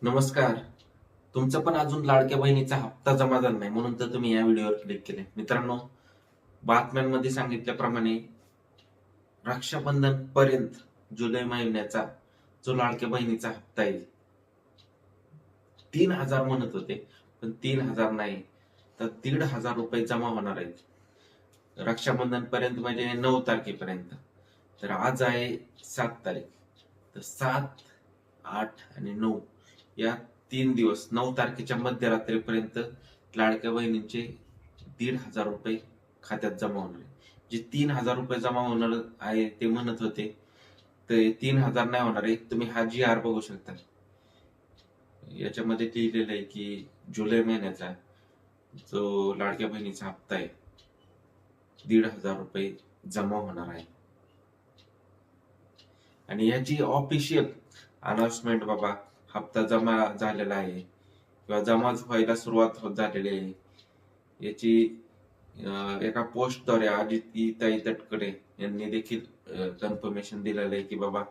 नमस्कार. तुमचा पण अजून लाडक्या बहिणीचा हप्ता जमा झाला नाही म्हणून तर तुम्ही या व्हिडिओवर क्लिक केले. मित्रांनो, बातम्यांमध्ये सांगितल्याप्रमाणे रक्षाबंधन पर्यंत जुलै महिन्याचा जो लाडक्या बहिणीचा हप्ता आहे 3,000 म्हणत होते, पण 3,000 नाही तर 1,500 रुपये जमा होणार आहेत. रक्षाबंधन पर्यंत म्हणजे 9 तारखेपर्यंत. तर आज आहे 7 तारीख. तर 7, 8 आणि 9 या 3 दिवस 9 तारखेच्या मध्यरात्रीपर्यंत लाडक्या बहिणींचे 1,500 रुपये खात्यात जमा होणार आहे. जे 3,000 रुपये जमा होणार आहे ते म्हणत होते, ते 3,000 नाही होणार आहे. तुम्ही हा GR बघू शकता. याच्यामध्ये लिहिलेलं आहे की जुलै महिन्याचा जो लाडक्या बहिणीचा हप्ता आहे 1,500 रुपये जमा होणार आहे. आणि याची ऑफिशियल अनाउन्समेंट बाबा हप्ता जमा झालेला आहे किंवा जमाच व्हायला सुरुवात होत झालेली आहे याची एका पोस्टद्वारे अजिताताई तटकरे यांनी देखील कन्फर्मेशन दिलेलं आहे की बाबा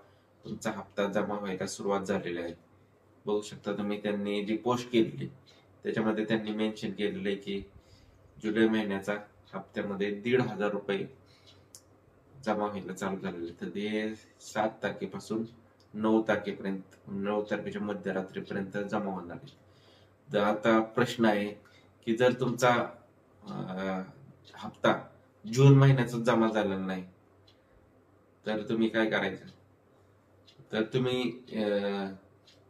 तुमचा हप्ता जमा व्हायला सुरुवात झालेली आहे. बघू शकता तुम्ही, त्यांनी जी पोस्ट केलेली त्याच्यामध्ये त्यांनी मेन्शन केलेलं आहे की जुलै महिन्याचा हप्त्यामध्ये 1,500 रुपये जमा व्हायला चालू झालेले. तर ते 7 तारखेपासून 9 तारखेपर्यंत 9 तारखेच्या मध्यरात्रीपर्यंत जमा होणार आहे. तर आता प्रश्न आहे की जर तुमचा हप्ता जून महिन्याचा जमा झालेला नाही तर तुम्ही काय करायचं? तर तुम्ही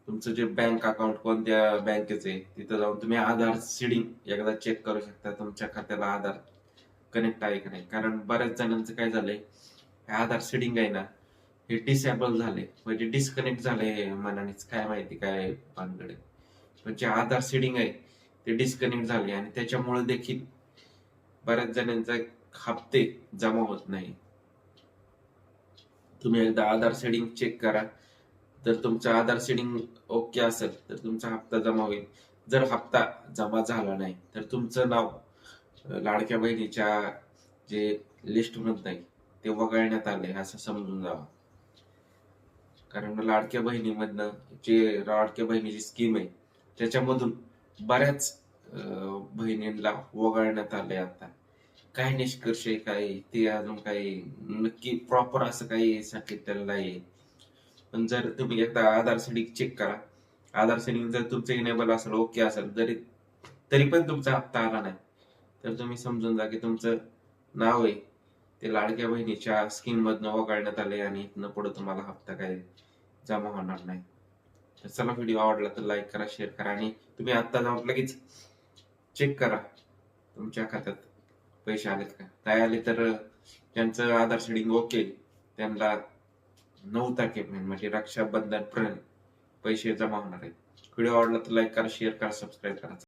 तुमचं जे बँक अकाउंट कोणत्या बँकेचं आहे तिथं जाऊन तुम्ही आधार सीडिंग एकदा चेक करू शकता, तुमच्या खात्याला आधार कनेक्ट आहे का नाही. कारण बऱ्याच जणांचं काय झालंय, आधार सीडिंग आहे ना हे डिसेबल झाले म्हणजे डिस्कनेक्ट झाले मनानेच, काय माहिती काय भानगड आहे. पण जे आधार सीडिंग आहे ते डिस्कनेक्ट झाले आणि त्याच्यामुळे देखील बऱ्याच जणांचे हप्ते जमा होत नाही. तुम्ही एकदा आधार सेडिंग चेक करा. जर तुमचं आधार सेडिंग ओके असेल तर तुमचा हप्ता जमा होईल. जर हप्ता जमा झाला नाही तर तुमचं नाव लाडक्या बहिणीच्या जे लिस्ट मध्ये आहे ते वगळण्यात आले असं समजून जावं. कारण लाडक्या बहिणीमधनं जे लाडक्या बहिणीची स्कीम आहे त्याच्यामधून बऱ्याच बहिणींना वगळण्यात आले. आता काय निष्कर्ष आहे काय ते अजून काही नक्की प्रॉपर असं काही सांगितलेलं नाही. पण जर तुम्ही एकदा आधार सेडिंग चेक करा, आधार सेडिंग जर तुमचं इनेबल असेल, ओके असेल, तरी पण तुमचा हप्ता आला नाही तर तुम्ही समजून जा की तुमचं नाव आहे ते लाडक्या बहिणीच्या स्कीम मधनं वगळण्यात आले आणि इथनं पुढे तुम्हाला हप्ता काही जमा होणार नाही. तर चला, व्हिडिओ आवडला तर लाईक करा, शेअर करा आणि तुम्ही आता जाऊन लगेच चेक करा तुमच्या खात्यात पैसे आलेत का. नाही आले तर त्यांचं आधार सेडिंग ओके, त्यांना 9 तारखेपर्यंत म्हणजे रक्षाबंधन पर्यंत पैसे जमा होणार आहेत. व्हिडिओ आवडला तर लाईक करा, शेअर करा, सबस्क्राईब करा.